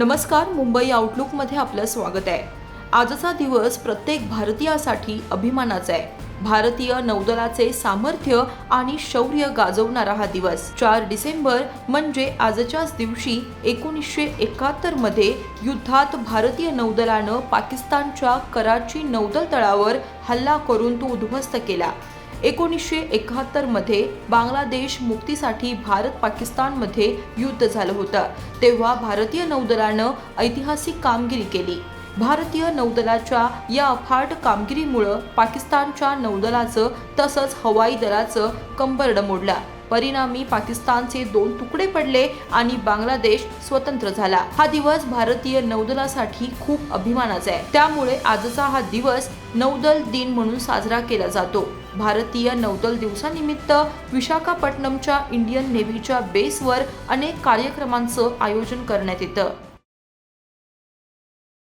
नमस्कार, मुंबई आउटलुकमध्ये आपलं स्वागत आहे। आजचा दिवस प्रत्येक भारतीयासाठी अभिमानाचा आहे। भारतीय नौदलाचे सामर्थ्य आणि शौर्य गाजवणारा हा दिवस 4 डिसेंबर म्हणजे आजच्याच दिवशी 1971 मध्ये युद्धात भारतीय नौदलानं पाकिस्तानच्या कराची नौदल तळावर हल्ला करून तो उद्ध्वस्त केला। 1971 मध्ये बांगलादेश मुक्तीसाठी भारत पाकिस्तानमध्ये युद्ध झालं होतं। तेव्हा भारतीय नौदलानं ऐतिहासिक कामगिरी केली। भारतीय नौदलाच्या या अफाट कामगिरीमुळे पाकिस्तानच्या नौदलाचं तसंच हवाई दलाचं कंबरड मोडलं। परिणामी पाकिस्तानचे 2 तुकडे पडले आणि बांगलादेश स्वतंत्र झाला। हा दिवस भारतीय नौदलासाठी खूप अभिमानाचा आहे। त्यामुळे आजचा हा दिवस नौदल दिन म्हणून साजरा केला जातो। भारतीय नौदल दिवसानिमित्त विशाखापट्टणमच्या इंडियन नेव्हीच्या बेसवर अनेक कार्यक्रमांचं आयोजन करण्यात येतं।